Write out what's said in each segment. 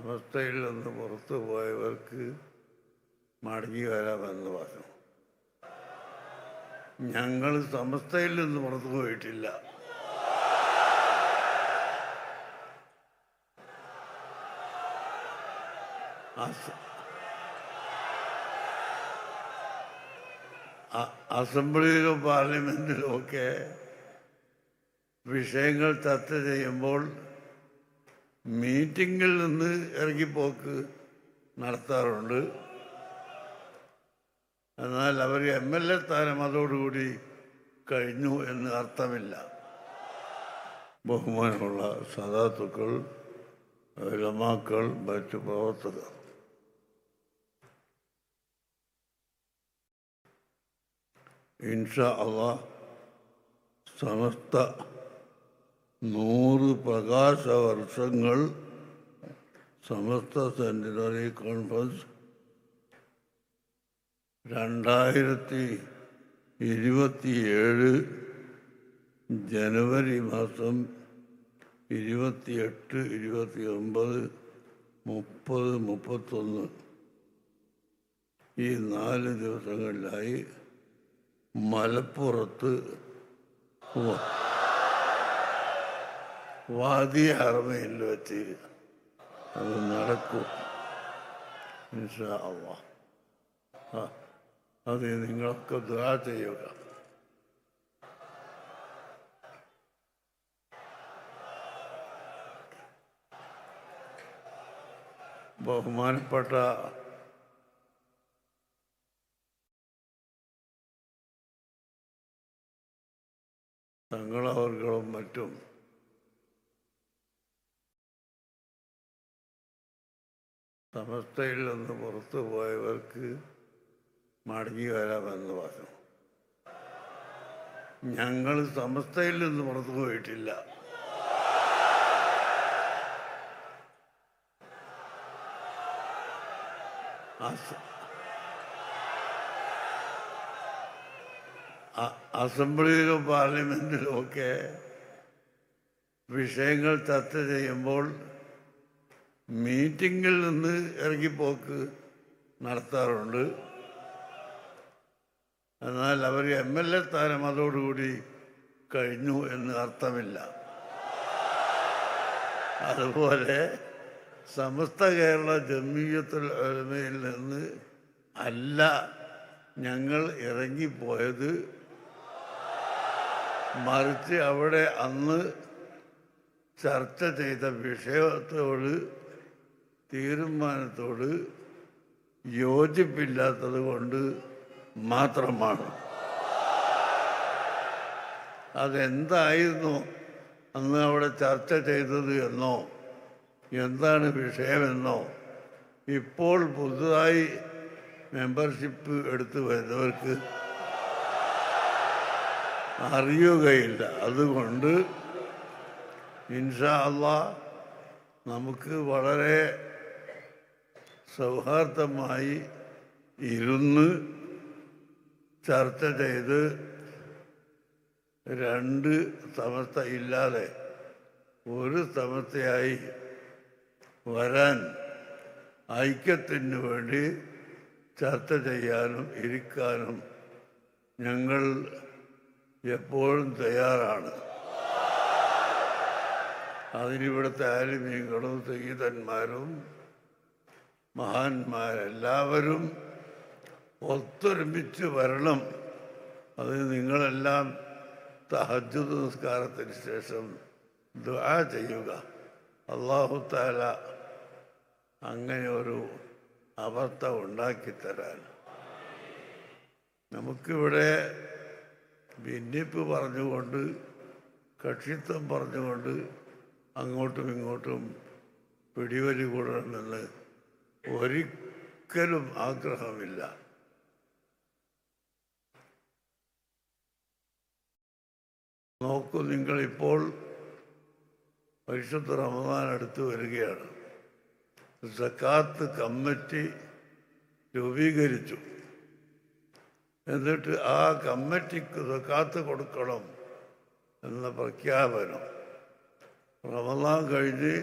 സമസ്തയിൽ നിന്ന് പുറത്തു പോയവർക്ക് മടങ്ങി വരാമെന്ന് പറഞ്ഞു. ഞങ്ങൾ സമസ്തയിൽ നിന്ന് പുറത്തു പോയിട്ടില്ല. അസംബ്ലിയിലും പാർലമെന്റിലും ഒക്കെ വിഷയങ്ങൾ ചർച്ച ചെയ്യുമ്പോൾ മീറ്റിങ്ങിൽ നിന്ന് ഇറങ്ങിപ്പോക്ക് നടത്താറുണ്ട്. എന്നാൽ അവർ MLA സ്ഥാനം അതോടുകൂടി കഴിഞ്ഞു എന്ന് അർത്ഥമില്ല. ബഹുമാനമുള്ള സദാത്തുക്കൾ, ഉലമാക്കൾ, മറ്റു പ്രവർത്തകർ, ഇൻഷാ അല്ലാഹ് സമസ്ത 100 പ്രകാശ വർഷങ്ങൾ സമസ്ത സെന്റിനറി കോൺഫറൻസ് 2027 ജനുവരി മാസം 28, 29, 30, 31 ഈ 4 ദിവസങ്ങളിലായി മലപ്പുറത്ത് വാദി ഹറമയിൽ വെച്ച് അത് നടക്കും ഇൻഷാ അല്ലാഹ്. അത് നിങ്ങളൊക്കെ ദുആ ചെയ്യുക. ബഹുമാനപ്പെട്ട തങ്ങളവർകളും മറ്റും സമസ്തയിൽ നിന്ന് പുറത്തു പോയവർക്ക് മടങ്ങി വരാമെന്ന് പറഞ്ഞു. ഞങ്ങൾ സമസ്തയിൽ നിന്ന് പുറത്തു പോയിട്ടില്ല. അസംബ്ലിയിലും പാർലമെന്റിലും ഒക്കെ വിഷയങ്ങൾ ചർച്ച ചെയ്യുമ്പോൾ മീറ്റിങ്ങിൽ നിന്ന് ഇറങ്ങിപ്പോക്ക് നടത്താറുണ്ട്. എന്നാൽ അവർ MLA സ്ഥാനം അതോടുകൂടി കഴിഞ്ഞു എന്ന് അർത്ഥമില്ല. അതുപോലെ സമസ്ത കേരള ജംഇയ്യത്തുൽ ഉലമയിൽ നിന്ന് അല്ല ഞങ്ങൾ ഇറങ്ങിപ്പോയത്, മറിച്ച് അവിടെ അന്ന് ചർച്ച ചെയ്ത വിഷയത്തോട് തീരുമാനത്തോട് യോജിപ്പില്ലാത്തത് കൊണ്ട് മാത്രമാണ്. അതെന്തായിരുന്നു അന്ന് അവിടെ ചർച്ച ചെയ്തത് എന്നോ എന്താണ് വിഷയമെന്നോ ഇപ്പോൾ പുതുതായി മെമ്പർഷിപ്പ് എടുത്തു വരുന്നവർക്ക് അറിയുകയില്ല. അതുകൊണ്ട് ഇൻഷാ അല്ലാഹ് നമുക്ക് വളരെ സൗഹാർദ്ദമായി ഇരുന്ന് ചർച്ച ചെയ്ത് 2 സമസ്ത ഇല്ലാതെ ഒരു സമസ്തയായി വരാൻ ഐക്യത്തിന് വേണ്ടി ചർച്ച ചെയ്യാനും ഇരിക്കാനും ഞങ്ങൾ എപ്പോഴും തയ്യാറാണ്. അതിനിവിടുത്തെ ആലിമീങ്ങളും സയ്യിദന്മാരും മഹാന്മാരെല്ലാവരും ഒത്തൊരുമിച്ച് വരണം. അത് നിങ്ങളെല്ലാം തഹജ്ജുദ് നിസ്കാരത്തിന് ശേഷം ദുആ ചെയ്യുക. അല്ലാഹു തആല അങ്ങനെ ഒരു അവസ്ഥ ഉണ്ടാക്കിത്തരാൻ. നമുക്കിവിടെ ഭിന്നിപ്പ് പറഞ്ഞുകൊണ്ട്, കക്ഷിത്വം പറഞ്ഞുകൊണ്ട് അങ്ങോട്ടും ഇങ്ങോട്ടും പിടിവലി കൂടണമെന്ന് ഒരിക്കലും ആഗ്രഹമില്ല. നോക്കൂ, നിങ്ങളിപ്പോൾ പരിശുദ്ധ റമദാൻ അടുത്ത് വരികയാണ്. സക്കാത്ത് കമ്മിറ്റി രൂപീകരിച്ചു. എന്നിട്ട് ആ കമ്മിറ്റിക്ക് സക്കാത്ത് കൊടുക്കണം എന്ന പ്രഖ്യാപനം റമദാൻ കഴിഞ്ഞ്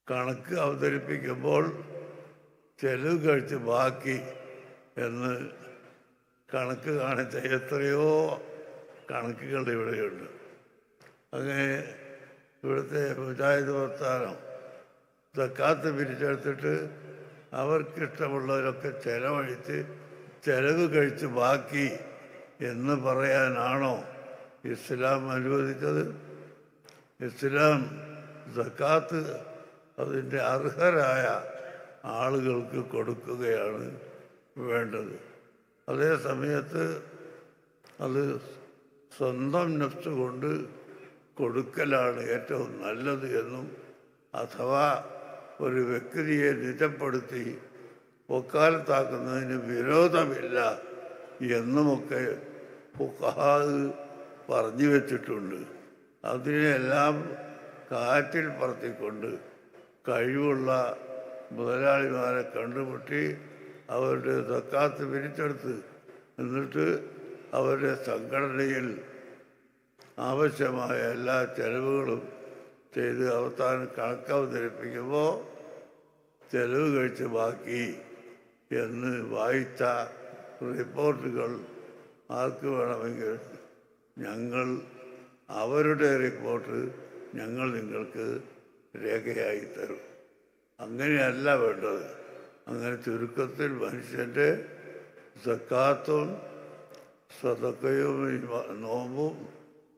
കണക്ക് അവതരിപ്പിക്കുമ്പോൾ ചെലവ് കഴിച്ച് ബാക്കി എന്ന് കണക്ക് കാണിച്ച എത്രയോ കണക്കുകൾ ഇവിടെയുണ്ട്. അങ്ങനെ ഇവിടുത്തെ മുജാഹിദ് പ്രസ്ഥാനം സക്കാത്ത് പിരിച്ചെടുത്തിട്ട് അവർക്കിഷ്ടമുള്ളവരൊക്കെ ചെലവഴിച്ച് ചെലവ് കഴിച്ച് ബാക്കി എന്ന് പറയാനാണോ ഇസ്ലാം അനുവദിച്ചത്? ഇസ്ലാം സക്കാത്ത് അതിൻ്റെ അർഹരായ ആളുകൾക്ക് കൊടുക്കുകയാണ് വേണ്ടത്. അതേ സമയത്ത് അത് സ്വന്തം നഫ്സ് കൊണ്ട് കൊടുക്കലാണ് ഏറ്റവും നല്ലത് എന്നും, അഥവാ ഒരു വ്യക്തിയെ നിജപ്പെടുത്തി വക്കാലത്താക്കുന്നതിന് വിരോധമില്ല എന്നുമൊക്കെ ഫുഖഹാ പറഞ്ഞു വച്ചിട്ടുണ്ട്. അതിനെല്ലാം കാറ്റിൽ പറത്തിക്കൊണ്ട് കഴിവുള്ള മുതലാളിമാരെ കണ്ടുമുട്ടി അവരുടെ സക്കാത്ത് പിരിച്ചെടുത്ത് എന്നിട്ട് അവരുടെ സംഘടനയിൽ ആവശ്യമായ എല്ലാ ചെലവുകളും ചെയ്ത് അവസാനം കണക്ക് അവതരിപ്പിക്കുമ്പോൾ ചെലവ് കഴിച്ച് ബാക്കി എന്ന് വായിച്ച റിപ്പോർട്ടുകൾ ആർക്ക് വേണമെങ്കിൽ ഞങ്ങൾ അവരുടെ റിപ്പോർട്ട് ഞങ്ങൾ നിങ്ങൾക്ക് രേഖയായി തരും. അങ്ങനെയല്ല വേണ്ടത്. അങ്ങനെ ചുരുക്കത്തിൽ മനുഷ്യൻ്റെ സക്കാത്തും സദഖയും നോമ്പും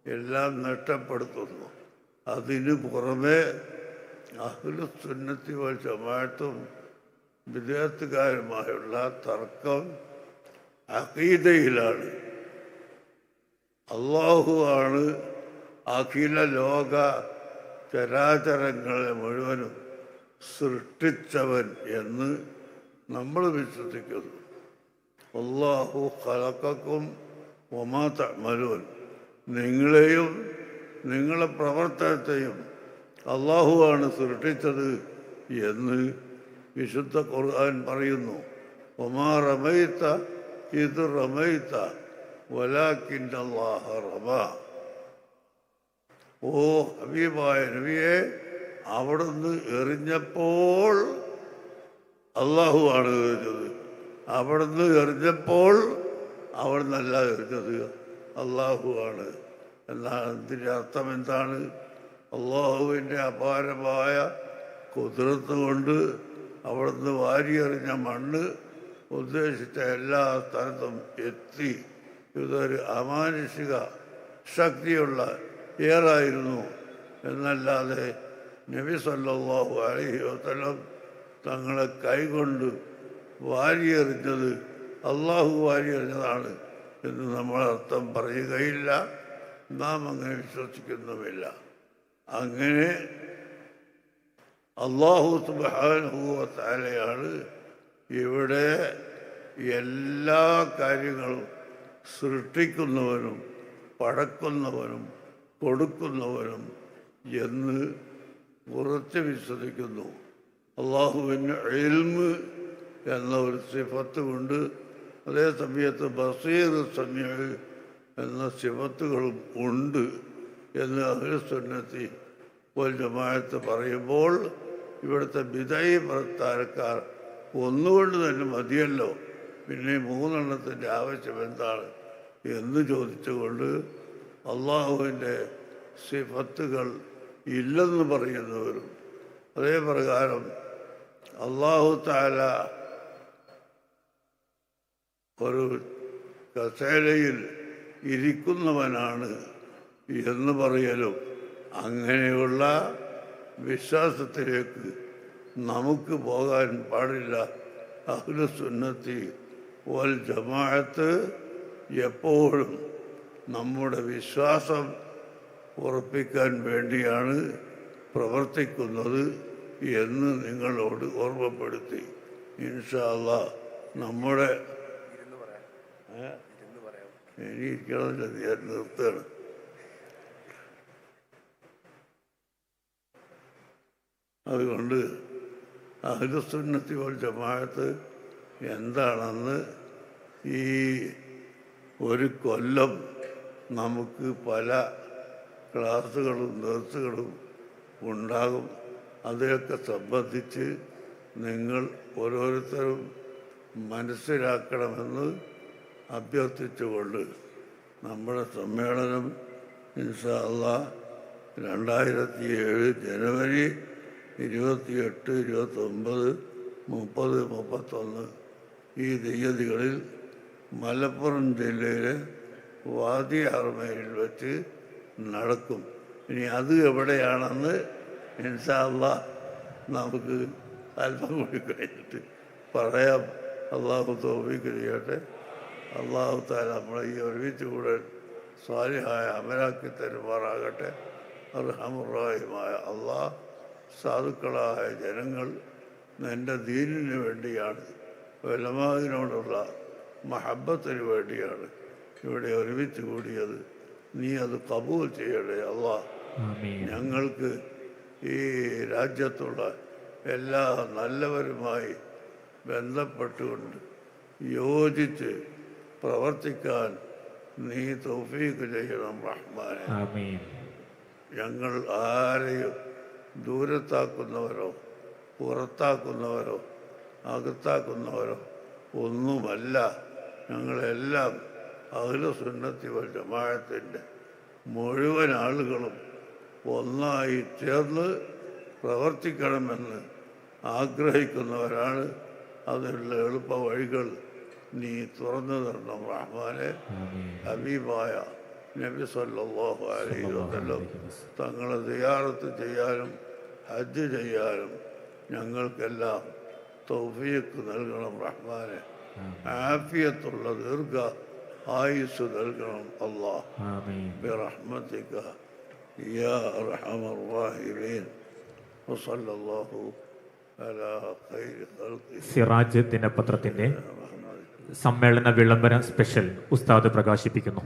എല്ലാം നഷ്ടപ്പെടുത്തുന്നു. അതിന് പുറമെ അഹ്ലുസുന്നത്തി വൽ ജമാഅത്തും വിദേഹത്തുകാരുമായുള്ള തർക്കം അഖീദയിലാണ്. അല്ലാഹു ആണ് അഖില ലോക ചരാചരങ്ങളെ മുഴുവനും സൃഷ്ടിച്ചവൻ എന്ന് നമ്മൾ വിശ്വസിക്കുന്നു. അല്ലാഹു ഖലഖക്കും വമാ തഅമലൂൻ, നിങ്ങളെയും നിങ്ങളെ പ്രവർത്തനത്തെയും അല്ലാഹുവാണ് സൃഷ്ടിച്ചത് എന്ന് വിശുദ്ധ ഖുർആൻ പറയുന്നു. വമാ റമൈത ഇദ് റമൈത വലാകിന്ന അല്ലാഹ റമാ. ഓ ഹബീബായ നബിയെ, അവിടുന്ന് എറിഞ്ഞപ്പോൾ അല്ലാഹുവാണ് എറിഞ്ഞത്. അവിടുന്ന് എറിഞ്ഞപ്പോൾ അവിടുന്നല്ല എറിഞ്ഞത്, അല്ലാഹുവാണ്. എന്നാൽ ഇതിൻ്റെ അർത്ഥം എന്താണ്? അല്ലാഹുവിൻ്റെ അപാരമായ കുദ്റത്ത് കൊണ്ട് അവിടുന്ന് വാരിയെറിഞ്ഞ മണ്ണ് ഉദ്ദേശിച്ച എല്ലാ സ്ഥലത്തും എത്തി. ഇതൊരു അമാനുഷിക ശക്തിയുള്ള ഏറായിരുന്നു എന്നല്ലാതെ നബി സല്ലല്ലാഹു അലൈഹി വസല്ലം തങ്ങളെ കൈകൊണ്ട് വാരിയെറിഞ്ഞത് അള്ളാഹു വാരിയെറിഞ്ഞതാണ് എന്ന് നമ്മൾ അർത്ഥം പറയുകയില്ല. നാം അങ്ങനെ വിശ്വസിക്കുന്നുമില്ല. അങ്ങനെ അല്ലാഹു സുബ്ഹാനഹു വ തആലയാണ് ഇവിടെ എല്ലാ കാര്യങ്ങളും സൃഷ്ടിക്കുന്നവനും പടക്കുന്നവനും കൊടുക്കുന്നവനും എന്ന് ഉറച്ച് വിശ്വസിക്കുന്നു. അള്ളാഹുവിന് ഇൽമ് എന്ന ഒരു സിഫത്ത് കൊണ്ട് അതേ സമയത്ത് ബസീർ സമീഅ് എന്ന സിഫത്തുകളും ഉണ്ട് എന്ന് അഹ്ലുസുന്നത്തി വൽ ജമാഅത്ത് പറയുമ്പോൾ ഇവിടുത്തെ ബിദഈ പ്രസ്ഥാനക്കാർ ഒന്നുകൊണ്ട് തന്നെ മതിയല്ലോ, പിന്നെ മൂന്നെണ്ണത്തിൻ്റെ ആവശ്യം എന്താണ് എന്ന് ചോദിച്ചുകൊണ്ട് അള്ളാഹുവിൻ്റെ സിഫത്തുകൾ ഇല്ലെന്ന് പറയുന്നവരും അതേ പ്രകാരം അല്ലാഹു തആല ഒരു കസേരയിൽ ഇരിക്കുന്നവനാണ് എന്ന് പറയലും അങ്ങനെയുള്ള വിശ്വാസത്തിലേക്ക് നമുക്ക് പോകാൻ പാടില്ല. അഹ്ലുസുന്നത്തി വൽ ജമാഅത്ത് എപ്പോഴും നമ്മുടെ വിശ്വാസം ഉറപ്പിക്കാൻ വേണ്ടിയാണ് പ്രവർത്തിക്കുന്നത് എന്ന് നിങ്ങളോട് ഓർമ്മപ്പെടുത്തി. ഇൻഷാ അല്ലാഹ് നമ്മുടെ എനിക്കണമെന്നില്ല, ഞാൻ നിർത്തുകയാണ്. അതുകൊണ്ട് അഹ്ലുസുന്നത്തി വൽ ജമാഅത്ത് എന്താണെന്ന് ഈ ഒരു കൊല്ലം നമുക്ക് പല ക്ലാസ്സുകളും നേഴ്സുകളും ഉണ്ടാകും. അതിലൊക്കെ സംബന്ധിച്ച് നിങ്ങൾ ഓരോരുത്തരും മനസ്സിലാക്കണമെന്ന് അഭ്യർത്ഥിച്ചുകൊണ്ട് നമ്മുടെ സമ്മേളനം ഇൻഷാ അല്ലാഹ് 2007 ജനുവരി 28, 29, 30, 31 ഈ തീയതികളിൽ മലപ്പുറം ജില്ലയിലെ വാദി അർമയിൽ വെച്ച് നടക്കും. ഇനി അത് എവിടെയാണെന്ന് ഇൻഷാ അല്ലാഹ് നമുക്ക് അല്പം കൂടി കഴിഞ്ഞിട്ട് പറയാം. അള്ളാഹു തൗഫീഖ് ചെയ്യട്ടെ. അള്ളാഹു തആല നമ്മളെ ഈ ഒരുമിച്ച് കൂടെ സ്വാലിഹായ അമലാക്കി തരുമാറാകട്ടെ. അർഹമുർ-റഹീമായ അള്ളാഹ്, സാധുക്കളായ ജനങ്ങൾ നിൻ്റെ ദീനിന് വേണ്ടിയാണ്, ഉലമാവിനോടുള്ള മഹബത്തിന് വേണ്ടിയാണ് ഇവിടെ ഒരുമിച്ച് കൂടിയത്. നീ അത് കബൂൽ ചെയ്യണേ അള്ളാഹ്. ഞങ്ങൾക്ക് ഈ രാജ്യത്തുള്ള എല്ലാ നല്ലവരുമായി ബന്ധപ്പെട്ടുകൊണ്ട് യോജിച്ച് പ്രവർത്തിക്കാൻ നീ തൗഫീഖ് ചെയ്യണം റഹ്മാനെ. ഞങ്ങൾ ആരെയും ദൂരത്താക്കുന്നവരോ പുറത്താക്കുന്നവരോ അകത്താക്കുന്നവരോ ഒന്നുമല്ല. ഞങ്ങളെല്ലാം അഹ്ലുസുന്നത്തി വൽ ജമാഅത്തിൻ്റെ മുഴുവൻ ആളുകളും ഒന്നായി ചേർന്ന് പ്രവർത്തിക്കണമെന്ന് ആഗ്രഹിക്കുന്നവരാണ്. അതിനുള്ള എളുപ്പ വഴികൾ നീ തുറന്നു തരണം റഹ്മാനെ. ഹബീബായ നബി സല്ലല്ലാഹു അലൈഹി വസല്ലം തങ്ങളെ സിയാറത്ത് ചെയ്യാനും ഹജ്ജ് ചെയ്യാനും ഞങ്ങൾക്കെല്ലാം തൗഫീഖ് നൽകണം റഹ്മാനെ. ആഫിയത്തുള്ള ദീർഘ ആയുസ് നൽകണം അല്ലാഹ് ബിറഹ്മതിക യാ അർഹമർ റഹീമീൻ. വസല്ലല്ലാഹു അലാ ഖൈരി ഖൽഖി. സിറാജ് ദിനപത്രത്തിന്റെ സമ്മേളന വിളംബര സ്പെഷ്യൽ ഉസ്താദ് പ്രകാശിപ്പിക്കുന്നു.